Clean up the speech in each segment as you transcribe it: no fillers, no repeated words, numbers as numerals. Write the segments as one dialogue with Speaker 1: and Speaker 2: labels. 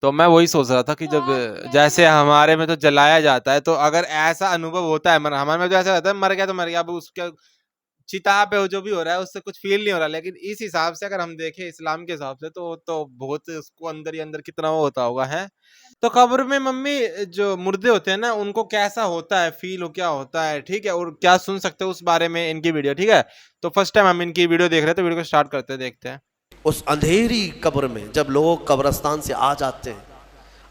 Speaker 1: تو میں وہی سوچ رہا تھا کہ جب جیسے ہمارے میں تو جلایا جاتا ہے، تو اگر ایسا انوبھو ہوتا ہے ہمارے میں تو ایسا ہوتا ہے مر گیا تو مر گیا، اب اس کے چتا پہ جو بھی ہو رہا ہے اس سے کچھ فیل نہیں ہو رہا، لیکن اس حساب سے اگر ہم دیکھیں اسلام کے حساب سے تو بہت اس کو اندر ہی اندر کتنا وہ ہوتا ہوگا ہے۔ تو قبر میں ممی جو مردے ہوتے ہیں نا ان کو کیسا ہوتا ہے، فیل کیا ہوتا ہے، ٹھیک ہے، اور کیا سن سکتے ہو اس بارے میں ان کی ویڈیو، ٹھیک ہے۔ تو فرسٹ ٹائم ہم ان کی ویڈیو دیکھ رہے ہیں تو ویڈیو کو سٹارٹ کرتے دیکھتے ہیں۔
Speaker 2: اس اندھیری قبر میں جب لوگ قبرستان سے آ جاتے ہیں،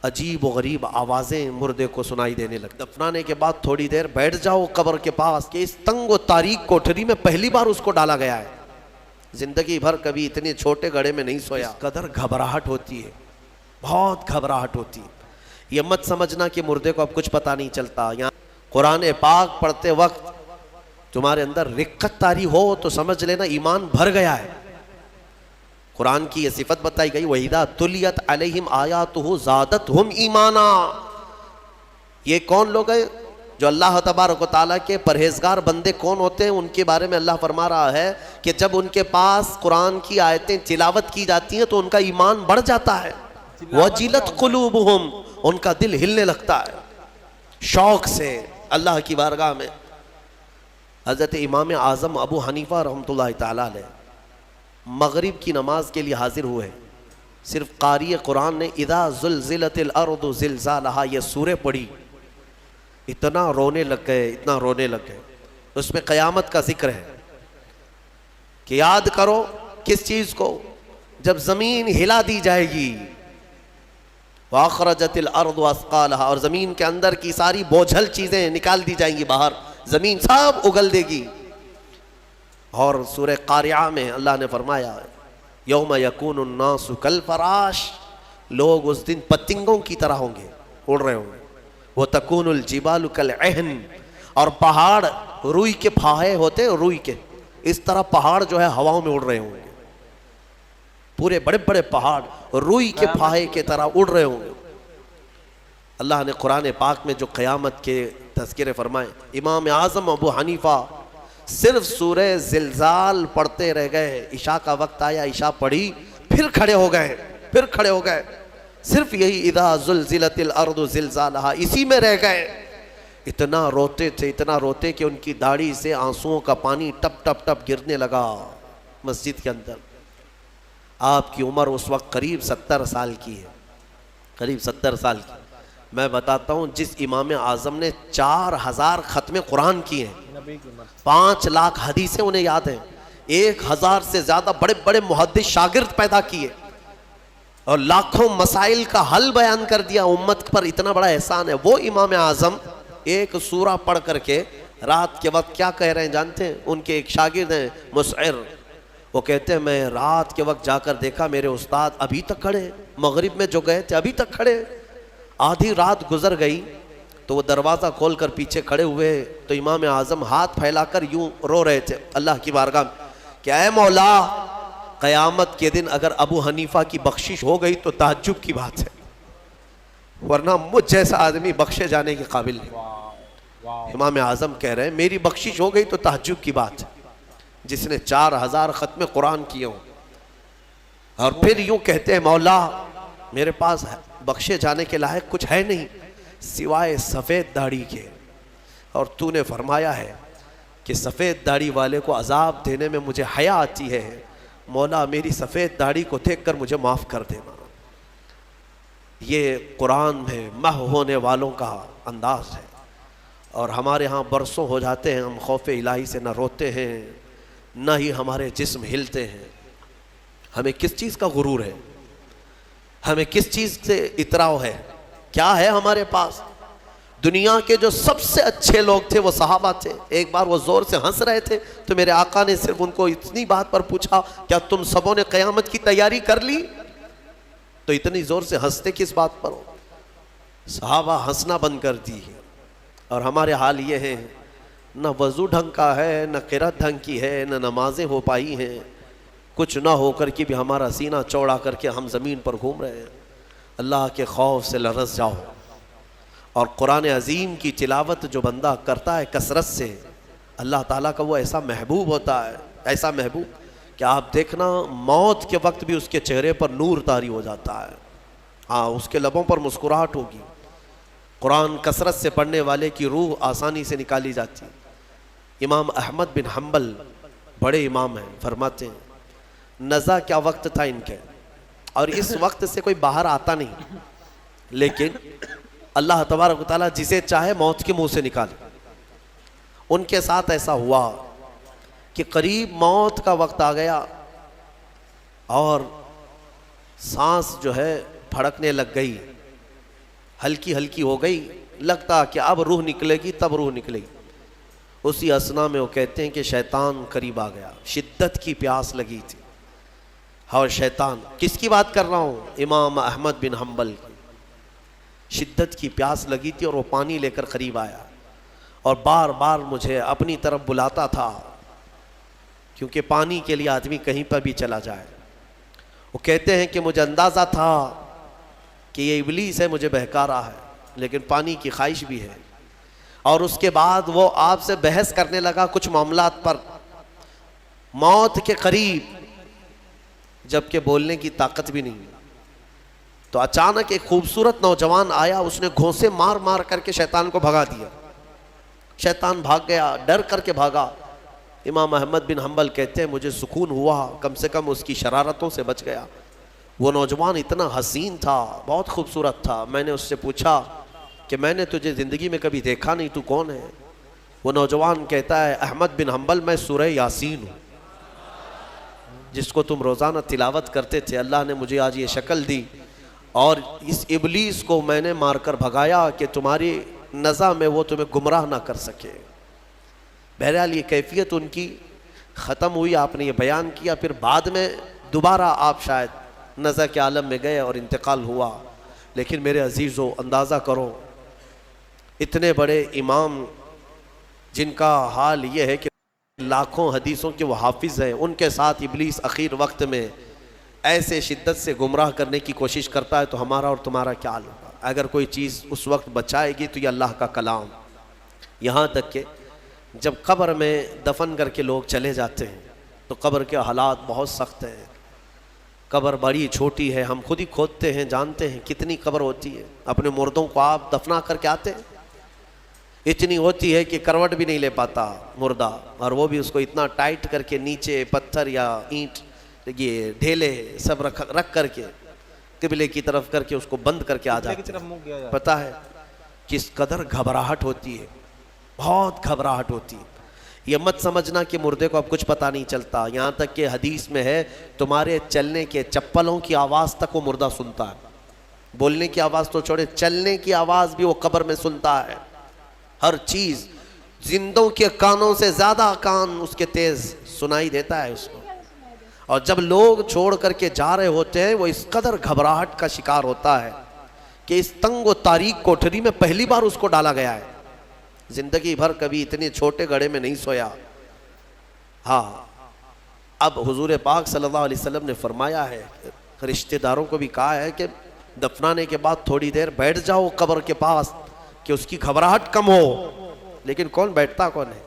Speaker 2: عجیب و غریب آوازیں مردے کو سنائی دینے لگتی۔ دفنانے کے بعد تھوڑی دیر بیٹھ جاؤ قبر کے پاس کہ اس تنگ و تاریک کوٹھری میں پہلی بار اس کو ڈالا گیا ہے، زندگی بھر کبھی اتنے چھوٹے گڑھے میں نہیں سویا، قدر گھبراہٹ ہوتی ہے، بہت گھبراہٹ ہوتی ہے۔ یہ مت سمجھنا کہ مردے کو اب کچھ پتہ نہیں چلتا۔ یہاں قرآن پاک پڑھتے وقت تمہارے اندر رقت طاری ہو تو سمجھ لینا ایمان بھر گیا ہے۔ قرآن کی یہ صفت بتائی گئی وَإِذَا تُلِيَتْ عَلَيْهِمْ آيَاتُهُ زَادَتْهُمْ ایمانا۔ یہ کون لوگ ہیں جو اللہ تبارک و تعالیٰ کے پرہیزگار بندے کون ہوتے ہیں؟ ان کے بارے میں اللہ فرما رہا ہے کہ جب ان کے پاس قرآن کی آیتیں تلاوت کی جاتی ہیں تو ان کا ایمان بڑھ جاتا ہے۔ وَجِلَتْ قُلُوبُهُمْ، ان کا دل ہلنے لگتا ہے شوق سے اللہ کی بارگاہ میں۔ حضرت امام اعظم ابو حنیفہ رحمۃ اللہ تعالیٰ علیہ مغرب کی نماز کے لیے حاضر ہوئے، صرف قاری قرآن نے اذا زلزلت الارض زلزالہا یہ سورہ پڑھی، اتنا رونے لگ گئے، اتنا رونے لگ گئے۔ اس میں قیامت کا ذکر ہے کہ یاد کرو کس چیز کو؟ جب زمین ہلا دی جائے گی، وَأَخْرَجَتِ الْأَرْضُ أَثْقَالَهَا، اور زمین کے اندر کی ساری بوجھل چیزیں نکال دی جائیں گی باہر، زمین سب اگل دے گی۔ اور سورہ قاریعہ میں اللہ نے فرمایا یوم یکون الناس کالفراش، لوگ اس دن پتنگوں کی طرح ہوں گے، اڑ رہے ہوں گے۔ وتکون الجبال کالعہن، اور پہاڑ روئی کے پھاہے ہوتے ہیں، روئی کے اس طرح پہاڑ جو ہے ہواؤں میں اڑ رہے ہوں گے، پورے بڑے بڑے پہاڑ روئی کے پھاہے کی طرح اڑ رہے ہوں گے۔ اللہ نے قرآن پاک میں جو قیامت کے تذکرے فرمائے، امام اعظم ابو حنیفہ صرف سورہ زلزال پڑھتے رہ گئے، عشاء کا وقت آیا، عشاء پڑھی، پھر کھڑے ہو گئے، صرف یہی اذا زلزلت الارض زلزالہا اسی میں رہ گئے۔ اتنا روتے تھے، اتنا روتے کہ ان کی داڑھی سے آنسوؤں کا پانی ٹپ ٹپ ٹپ گرنے لگا مسجد کے اندر۔ آپ کی عمر اس وقت قریب 70 سال کی ہے، قریب 70 سال کی۔ میں بتاتا ہوں جس امام اعظم نے 4000 ختم قرآن کیے ہیں، 5 لاکھ حدیثیں انہیں یاد ہیں، 1000 سے زیادہ بڑے بڑے محدث شاگرد پیدا کیے، اور لاکھوں مسائل کا حل بیان کر دیا، امت پر اتنا بڑا احسان ہے۔ وہ امام اعظم ایک سورہ پڑھ کر کے رات کے وقت کیا کہہ رہے ہیں جانتے ہیں؟ ان کے ایک شاگرد ہیں مسعر، وہ کہتے ہیں میں رات کے وقت جا کر دیکھا میرے استاد ابھی تک کھڑے، مغرب میں جو گئے تھے ابھی تک کھڑے۔ آدھی رات گزر گئی تو وہ دروازہ کھول کر پیچھے کھڑے ہوئے تو امام اعظم ہاتھ پھیلا کر یوں رو رہے تھے اللہ کی بارگاہ میں کہ اے مولا، قیامت کے دن اگر ابو حنیفہ کی بخشش ہو گئی تو تعجب کی بات ہے، ورنہ مجھ جیسا آدمی بخشے جانے کے قابل نہیں۔ امام اعظم کہہ رہے ہیں میری بخشش ہو گئی تو تعجب کی بات ہے، جس نے 4000 ختم قرآن کیے ہوں، اور پھر یوں کہتے ہیں مولا میرے پاس بخشے جانے کے لائق کچھ ہے نہیں سوائے سفید داڑھی کے، اور تو نے فرمایا ہے کہ سفید داڑھی والے کو عذاب دینے میں مجھے حیا آتی ہے، مولا میری سفید داڑھی کو دیکھ کر مجھے معاف کر دینا۔ یہ قرآن میں محو ہونے والوں کا انداز ہے، اور ہمارے ہاں برسوں ہو جاتے ہیں ہم خوف الہی سے نہ روتے ہیں نہ ہی ہمارے جسم ہلتے ہیں۔ ہمیں کس چیز کا غرور ہے؟ ہمیں کس چیز سے اطراء ہے؟ کیا ہے ہمارے پاس؟ دنیا کے جو سب سے اچھے لوگ تھے وہ صحابہ تھے۔ ایک بار وہ زور سے ہنس رہے تھے تو میرے آقا نے صرف ان کو اتنی بات پر پوچھا کیا تم سبوں نے قیامت کی تیاری کر لی؟ تو اتنی زور سے ہنستے کس بات پر ہو؟ صحابہ ہنسنا بند کر دی ہے، اور ہمارے حال یہ ہے نہ وضو ڈھنگ کا ہے، نہ قرات ڈھنگ کی ہے، نہ نمازیں ہو پائی ہیں، کچھ نہ ہو کر کے بھی ہمارا سینہ چوڑا کر کے ہم زمین پر گھوم رہے ہیں۔ اللہ کے خوف سے لرز جاؤ، اور قرآن عظیم کی تلاوت جو بندہ کرتا ہے کثرت سے، اللہ تعالیٰ کا وہ ایسا محبوب ہوتا ہے، ایسا محبوب کہ آپ دیکھنا موت کے وقت بھی اس کے چہرے پر نور طاری ہو جاتا ہے۔ ہاں اس کے لبوں پر مسکراہٹ ہوگی. قرآن کثرت سے پڑھنے والے کی روح آسانی سے نکالی جاتی ہے. امام احمد بن حنبل بڑے امام ہیں, فرماتے ہیں نزا کیا وقت تھا ان کے, اور اس وقت سے کوئی باہر آتا نہیں, لیکن اللہ تبارک و تعالیٰ جسے چاہے موت کے منہ سے نکالے. ان کے ساتھ ایسا ہوا کہ قریب موت کا وقت آ گیا اور سانس جو ہے پھڑکنے لگ گئی, ہلکی ہلکی ہو گئی, لگتا کہ اب روح نکلے گی, تب روح نکلے گی. اسی اسنا میں وہ کہتے ہیں کہ شیطان قریب آ گیا, شدت کی پیاس لگی تھی. اور شیطان, کس کی بات کر رہا ہوں؟ امام احمد بن حنبل کی. شدت کی پیاس لگی تھی اور وہ پانی لے کر قریب آیا اور بار بار مجھے اپنی طرف بلاتا تھا, کیونکہ پانی کے لیے آدمی کہیں پر بھی چلا جائے. وہ کہتے ہیں کہ مجھے اندازہ تھا کہ یہ ابلیس ہے, مجھے بہکا رہا ہے, لیکن پانی کی خواہش بھی ہے. اور اس کے بعد وہ آپ سے بحث کرنے لگا کچھ معاملات پر, موت کے قریب, جبکہ بولنے کی طاقت بھی نہیں. تو اچانک ایک خوبصورت نوجوان آیا, اس نے گھونسے مار مار کر کے شیطان کو بھگا دیا. شیطان بھاگ گیا, ڈر کر کے بھاگا. امام احمد بن حنبل کہتے ہیں مجھے سکون ہوا, کم سے کم اس کی شرارتوں سے بچ گیا. وہ نوجوان اتنا حسین تھا, بہت خوبصورت تھا. میں نے اس سے پوچھا کہ میں نے تجھے زندگی میں کبھی دیکھا نہیں, تو کون ہے؟ وہ نوجوان کہتا ہے احمد بن حنبل میں سورہ یاسین ہوں, جس کو تم روزانہ تلاوت کرتے تھے. اللہ نے مجھے آج یہ شکل دی اور اس ابلیس کو میں نے مار کر بھگایا کہ تمہاری نزا میں وہ تمہیں گمراہ نہ کر سکے. بہرحال یہ کیفیت ان کی ختم ہوئی, آپ نے یہ بیان کیا. پھر بعد میں دوبارہ آپ شاید نزا کے عالم میں گئے اور انتقال ہوا. لیکن میرے عزیزو, اندازہ کرو اتنے بڑے امام جن کا حال یہ ہے کہ لاکھوں حدیثوں کے وہ حافظ ہیں, ان کے ساتھ ابلیس اخیر وقت میں ایسے شدت سے گمراہ کرنے کی کوشش کرتا ہے, تو ہمارا اور تمہارا کیا حال ہوگا؟ اگر کوئی چیز اس وقت بچائے گی تو یہ اللہ کا کلام. یہاں تک کہ جب قبر میں دفن کر کے لوگ چلے جاتے ہیں تو قبر کے حالات بہت سخت ہیں. قبر بڑی چھوٹی ہے, ہم خود ہی کھودتے ہیں, جانتے ہیں کتنی قبر ہوتی ہے. اپنے مردوں کو آپ دفنا کر کے آتے ہیں, اتنی ہوتی ہے کہ کروٹ بھی نہیں لے پاتا مردہ, اور وہ بھی اس کو اتنا ٹائٹ کر کے نیچے پتھر یا اینٹ, یہ ڈھیلے سب رکھ کر کے قبلے کی طرف کر کے اس کو بند کر کے آ جاتے ہیں. پتہ ہے کس قدر گھبراہٹ ہوتی ہے, بہت گھبراہٹ ہوتی ہے. یہ مت سمجھنا کہ مردے کو اب کچھ پتہ نہیں چلتا. یہاں تک کہ حدیث میں ہے تمہارے چلنے کے چپلوں کی آواز تک وہ مردہ سنتا ہے. بولنے کی آواز تو چھوڑے, چلنے کی آواز بھی وہ قبر میں سنتا ہے. ہر چیز زندوں کے کانوں سے زیادہ کان اس کے تیز سنائی دیتا ہے اس کو. اور جب لوگ چھوڑ کر کے جا رہے ہوتے ہیں, وہ اس قدر گھبراہٹ کا شکار ہوتا ہے کہ اس تنگ و تاریک کوٹھری میں پہلی بار اس کو ڈالا گیا ہے. زندگی بھر کبھی اتنے چھوٹے گڑھے میں نہیں سویا. ہاں, اب حضور پاک صلی اللہ علیہ وسلم نے فرمایا ہے, رشتہ داروں کو بھی کہا ہے کہ دفنانے کے بعد تھوڑی دیر بیٹھ جاؤ قبر کے پاس کہ اس کی گھبراہٹ کم ہو. لیکن کون بیٹھتا کون ہے؟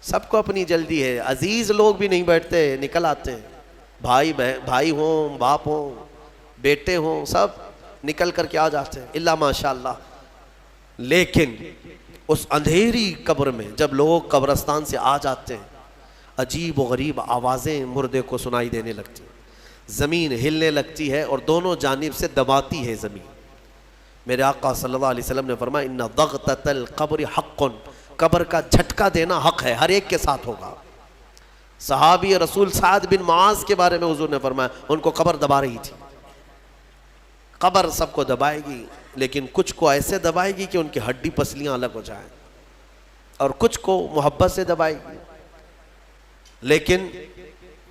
Speaker 2: سب کو اپنی جلدی ہے. عزیز لوگ بھی نہیں بیٹھتے, نکل آتے ہیں. بھائی ہوں, باپ ہوں, بیٹے ہوں, سب نکل کر کے آ جاتے ہیں, اللہ ماشاء اللہ. لیکن اس اندھیری قبر میں جب لوگ قبرستان سے آ جاتے ہیں, عجیب و غریب آوازیں مردے کو سنائی دینے لگتی ہیں. زمین ہلنے لگتی ہے اور دونوں جانب سے دباتی ہے زمین. میرے آقا صلی اللہ علیہ وسلم نے فرمایا ان ضغطۃ القبر حق, قبر کا جھٹکا دینا حق ہے, ہر ایک کے ساتھ ہوگا. صحابی رسول سعد بن معاذ کے بارے میں حضور نے فرمایا ان کو قبر دبا رہی تھی. قبر سب کو دبائے گی, لیکن کچھ کو ایسے دبائے گی کہ ان کی ہڈی پسلیاں الگ ہو جائیں, اور کچھ کو محبت سے دبائے گی. لیکن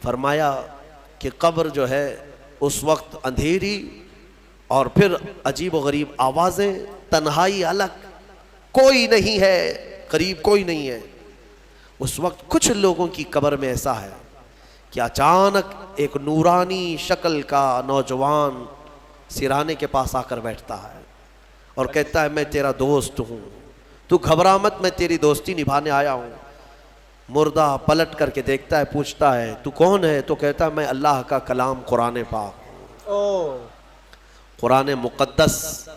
Speaker 2: فرمایا کہ قبر جو ہے اس وقت اندھیری اور پھر عجیب و غریب آوازیں, تنہائی الگ, کوئی نہیں ہے قریب, کوئی نہیں ہے. اس وقت کچھ لوگوں کی قبر میں ایسا ہے کہ اچانک ایک نورانی شکل کا نوجوان سرانے کے پاس آ کر بیٹھتا ہے اور کہتا ہے میں تیرا دوست ہوں, تو گھبرا مت, میں تیری دوستی نبھانے آیا ہوں. مردہ پلٹ کر کے دیکھتا ہے, پوچھتا ہے تو کون ہے؟ تو کہتا ہے میں اللہ کا کلام قرآن پاک ہوں. قرآن مقدس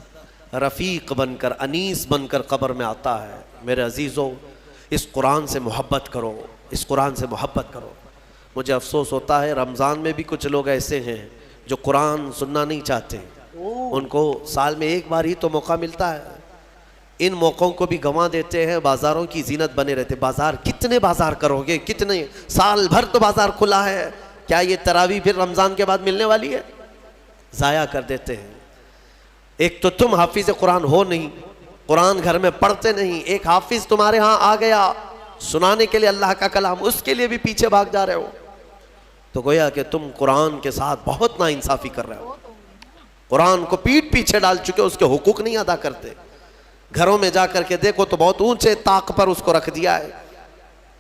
Speaker 2: رفیق بن کر، انیس بن کر قبر میں آتا ہے۔ میرے عزیزو، اس قرآن سے محبت کرو، اس قرآن سے محبت کرو۔ مجھے افسوس ہوتا ہے رمضان میں بھی کچھ لوگ ایسے ہیں جو قرآن سننا نہیں چاہتے، ان کو سال میں ایک بار ہی تو موقع ملتا ہے، ان موقعوں کو بھی گنوا دیتے ہیں، بازاروں کی زینت بنے رہتے۔ بازار کتنے بازار کرو گے، کتنے، سال بھر تو بازار کھلا ہے، کیا یہ تراویح پھر رمضان کے بعد ملنے والی ہے؟ ضائع کر دیتے ہیں۔ ایک تو تم حافظ قرآن ہو نہیں، قرآن گھر میں پڑھتے نہیں، ایک حافظ تمہارے ہاں آ گیا سنانے کے لیے اللہ کا کلام، اس کے لیے بھی پیچھے بھاگ جا رہے ہو، تو گویا کہ تم قرآن کے ساتھ بہت ناانصافی کر رہے ہو، قرآن کو پیٹ پیچھے ڈال چکے، اس کے حقوق نہیں ادا کرتے۔ گھروں میں جا کر کے دیکھو تو بہت اونچے طاق پر اس کو رکھ دیا ہے۔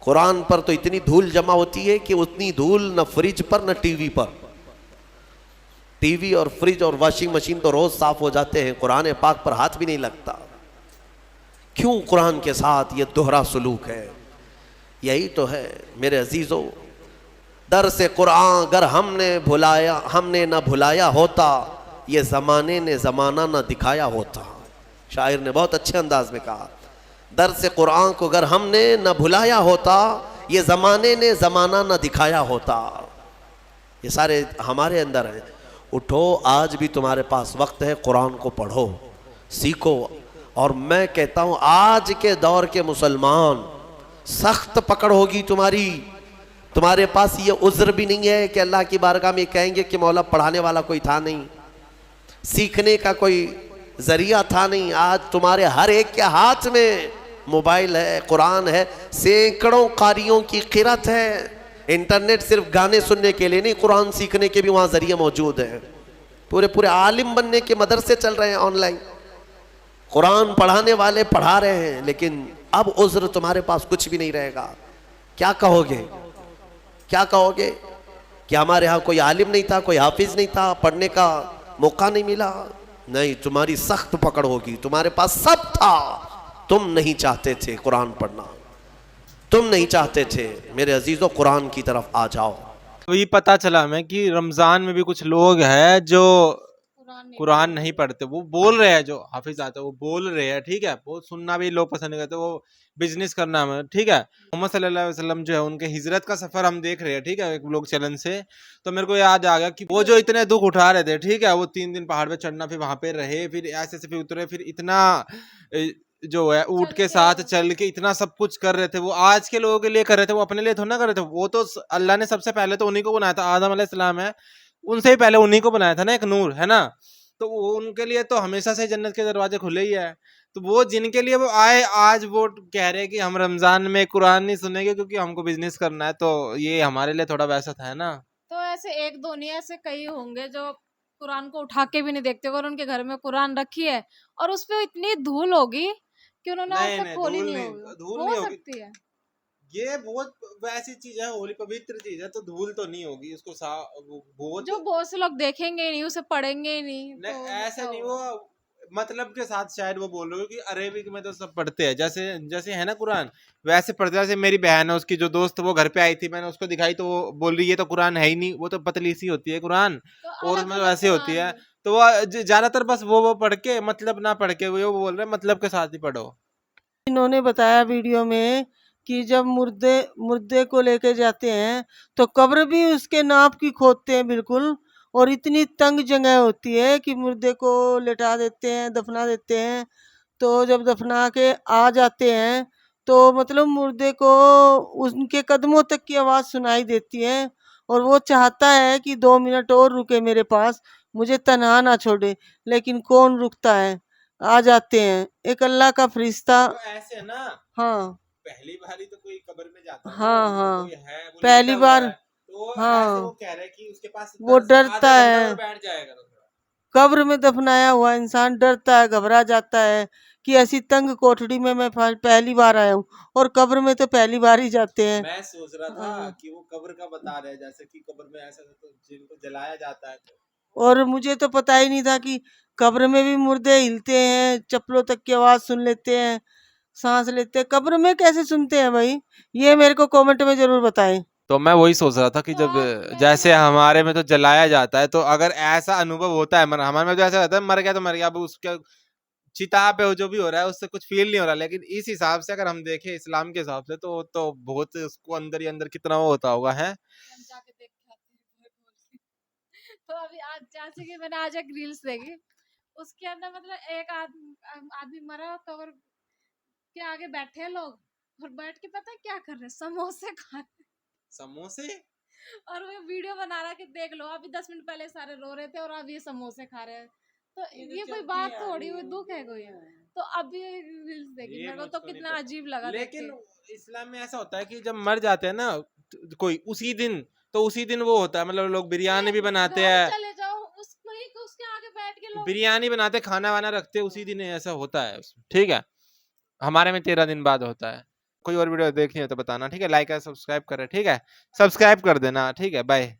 Speaker 2: قرآن پر تو اتنی دھول جمع ہوتی ہے کہ اتنی دھول نہ فریج پر نہ ٹی وی پر، ٹی وی اور فریج اور واشنگ مشین تو روز صاف ہو جاتے ہیں، قرآن پاک پر ہاتھ بھی نہیں لگتا۔ کیوں قرآن کے ساتھ یہ دوہرا سلوک ہے؟ یہی تو ہے میرے عزیزو، درس قرآن اگر ہم نے نہ بھلایا ہوتا، یہ زمانے نے زمانہ نہ دکھایا ہوتا۔ شاعر نے بہت اچھے انداز میں کہا، درس قرآن کو اگر ہم نے نہ بھلایا ہوتا، یہ زمانے نے زمانہ نہ دکھایا ہوتا۔ یہ سارے ہمارے اندر ہیں۔ اٹھو، آج بھی تمہارے پاس وقت ہے، قرآن کو پڑھو، سیکھو۔ اور میں کہتا ہوں آج کے دور کے مسلمان، سخت پکڑ ہوگی تمہارے پاس یہ عذر بھی نہیں ہے کہ اللہ کی بارگاہ میں کہیں گے کہ مولا پڑھانے والا کوئی تھا نہیں، سیکھنے کا کوئی ذریعہ تھا نہیں۔ آج تمہارے ہر ایک کے ہاتھ میں موبائل ہے، قرآن ہے، سینکڑوں قاریوں کی قرت ہے۔ انٹرنیٹ صرف گانے سننے کے لیے نہیں، قرآن سیکھنے کے بھی وہاں ذریعے موجود ہیں۔ پورے عالم بننے کے مدرسے چل رہے ہیں آن لائن، قرآن پڑھانے والے پڑھا رہے ہیں، لیکن اب عذر تمہارے پاس کچھ بھی نہیں رہے گا۔ کیا کہو گے؟ کیا کہو گے کہ ہمارے ہاں کوئی عالم نہیں تھا، کوئی حافظ نہیں تھا، پڑھنے کا موقع نہیں ملا؟ نہیں، تمہاری سخت پکڑ ہوگی، تمہارے پاس سب تھا، تم نہیں چاہتے تھے قرآن پڑھنا، تم نہیں چاہتے تھے۔ میرے عزیزو، قرآن کی طرف آ جاؤ۔
Speaker 1: تو یہ پتا چلا ہمیں کہ رمضان میں بھی کچھ لوگ ہیں جو قرآن نہیں پڑھتے، وہ بول رہے ہیں، جو حافظ آتے ہیں وہ بول رہے ہیں، ٹھیک ہے، وہ سننا بھی لوگ پسند نہیں کرتے، وہ بزنس کرنا ہمیں، ٹھیک ہے۔ محمد صلی اللہ علیہ وسلم جو ہے ان کے ہجرت کا سفر ہم دیکھ رہے ہیں، ٹھیک ہے، ایک لوگ چلن سے، تو میرے کو یاد آ گیا کہ وہ جو اتنے دکھ اٹھا رہے تھے، ٹھیک ہے، وہ 3 دن پہاڑ پہ چڑھنا، پھر وہاں پہ رہے، پھر ایسے سے پھر اترے، پھر اتنا جو ہے اونٹ کے ساتھ چل کے اتنا سب کچھ کر رہے تھے، وہ آج کے لوگوں کے لیے کر رہے تھے، وہ اپنے لیے تھوڑا نہ کر رہے تھے، وہ تو اللہ نے سب سے پہلے تو انہی کو بنایا تھا، آدم علیہ السلام ہے، ان سے ہی پہلے انہی کو بنایا تھا نا، ایک نور ہے نا، تو وہ ان کے لیے تو ہمیشہ سے جنت کے دروازے کھلے ہی ہے۔ تو وہ جن کے لیے وہ آئے، آج وہ کہہ رہے کہ ہم رمضان میں قرآن نہیں سنیں گے کیونکہ ہم کو بزنس کرنا ہے، تو یہ ہمارے لیے تھوڑا ویسا تھا نا۔
Speaker 3: تو ایسے ایک دو نہیں، ایسے کئی ہوں گے جو قرآن کو اٹھا کے بھی نہیں دیکھتے، اور ان کے گھر میں قرآن رکھی ہے اور اس پہ اتنی دھول ہوگی کہ انہوں نے آج تک کھولی نہیں ہوگی۔ ہو سکتی ہے،
Speaker 1: یہ بہت ویسی چیز ہے، ہولی پوتر چیز ہے، تو دھول تو نہیں ہوگی اس کو،
Speaker 3: جو بہت سے لوگ دیکھیں گے ہی نہیں، اسے پڑھیں گے ہی نہیں،
Speaker 1: ایسے نہیں، وہ مطلب کے ساتھ شاید وہ بول رہے ہو کہ عربک میں تو سب پڑھتے ہیں، جیسے ہے نا قرآن ویسے پڑھتے ہیں۔ جیسے میری بہن ہے، اس کی جو دوست وہ گھر پہ آئی تھی، میں نے اس کو دکھائی تو وہ بول رہی ہے تو قرآن ہے ہی نہیں، وہ تو پتلی سی ہوتی ہے قرآن، اور اس میں تو ویسے ہوتی ہے، تو وہ زیادہ تر بس وہ پڑھ کے مطلب نہ پڑھ کے وہ بول رہے ہیں مطلب کے ساتھ ہی پڑھو۔
Speaker 4: انہوں نے بتایا ویڈیو میں کہ جب مردے کو لے کے جاتے ہیں تو قبر بھی اس کے ناپ کی کھودتے ہیں بالکل، اور اتنی تنگ جگہ ہوتی ہے کہ مردے کو لٹا دیتے ہیں، دفنا دیتے ہیں، تو جب دفنا کے آ جاتے ہیں تو مطلب مردے کو ان کے قدموں تک کی آواز سنائی دیتی ہے، اور وہ چاہتا ہے کہ 2 منٹ اور رکے میرے پاس، مجھے تنہا نہ چھوڑے، لیکن کون رکتا ہے، آ جاتے ہیں۔ ایک اللہ کا فرشتہ،
Speaker 1: ایسے نا،
Speaker 4: ہاں
Speaker 1: پہلی باری تو کوئی قبر میں جاتا ہے،
Speaker 4: ہاں
Speaker 1: کوئی ہے وہ
Speaker 4: پہلی
Speaker 1: لیٹا ہوا
Speaker 4: بار،
Speaker 1: ہے، تو ایسے وہ
Speaker 4: ہاں
Speaker 1: کہہ رہے کہ اس کے پاس
Speaker 4: وہ
Speaker 1: 10
Speaker 4: ڈرتا
Speaker 1: آدھا گھنٹہ
Speaker 4: ہے،
Speaker 1: اور بیٹھ جائے گا۔
Speaker 4: قبر میں دفنایا ہوا انسان ڈرتا ہے، گھبرا جاتا ہے کہ ایسی تنگ کوٹڑی میں پہلی بار آیا ہوں، اور قبر میں تو پہلی بار ہی جاتے ہیں۔
Speaker 1: میں سوچ رہا تھا کہ وہ قبر کا بتا رہے ہیں، جیسے کہ قبر میں ایسا تو جن کو جلایا جاتا ہے،
Speaker 4: اور مجھے تو پتہ ہی نہیں تھا کہ قبر میں بھی مردے ہلتے ہیں، چپلوں تک کی آواز سن لیتے ہیں، سانس لیتے ہیں۔ قبر میں کیسے سنتے ہیں بھائی؟ یہ میرے کو کومنٹ میں ضرور بتائیں۔
Speaker 1: تو میں وہی سوچ رہا تھا کہ
Speaker 3: تو
Speaker 1: جب
Speaker 3: آپ
Speaker 1: جیسے ہمارے میں تو جلایا جاتا ہے تو اگر ایسا انوبھو ہوتا ہے ہمارے میں تو ایسا ہوتا ہے مر گیا تو مر گیا اب اس کے چتا پہ جو بھی ہو رہا ہے اس سے کچھ فیل نہیں ہو رہا لیکن اس حساب سے اگر ہم دیکھیں اسلام کے حساب سے تو بہت اس کو اندر ہی اندر کتنا وہ ہوتا ہوگا ہے.
Speaker 3: ہم جا کے دیکھ کے آتے ہیں. تو ابھی آج جیسے کہ میں نے آج ایک ریلس دیکھی اس کے اندر مطلب ایک آدمی مرا قبر کے آگے بیٹھے ہیں لوگ اور بیٹھ کے پتہ ہے کیا کر رہے ہیں سموسے کھا رہے ہیں
Speaker 1: سموسے
Speaker 3: اور وہ ویڈیو بنا رہا کہ دیکھ لو ابھی 10 منٹ پہلے سارے رو رہے تھے اور اب یہ سموسے کھا رہے ہیں تو یہ کوئی بات تھوڑی ہوئی دکھ ہے کوئی تو ابھی ریلس دیکھی میرے کو تو کتنا عجیب لگا
Speaker 1: لیکن اسلام میں ایسا ہوتا ہے کہ جب مر جاتے ہیں نا کوئی اسی دن وہ ہوتا ہے مطلب لوگ بریانی بھی بناتے ہیں
Speaker 3: چلے جاؤ اس کے آگے بیٹھ کے لوگ
Speaker 1: بریانی بناتے کھانا وانا رکھتے اسی دن ایسا ہوتا ہے ٹھیک ہے. ہمارے میں 13 دن بعد ہوتا ہے. کوئی اور ویڈیو دیکھنی ہے تو بتانا ٹھیک ہے. لائک ہے سبسکرائب کرے ٹھیک ہے سبسکرائب کر دینا ٹھیک ہے. بائے.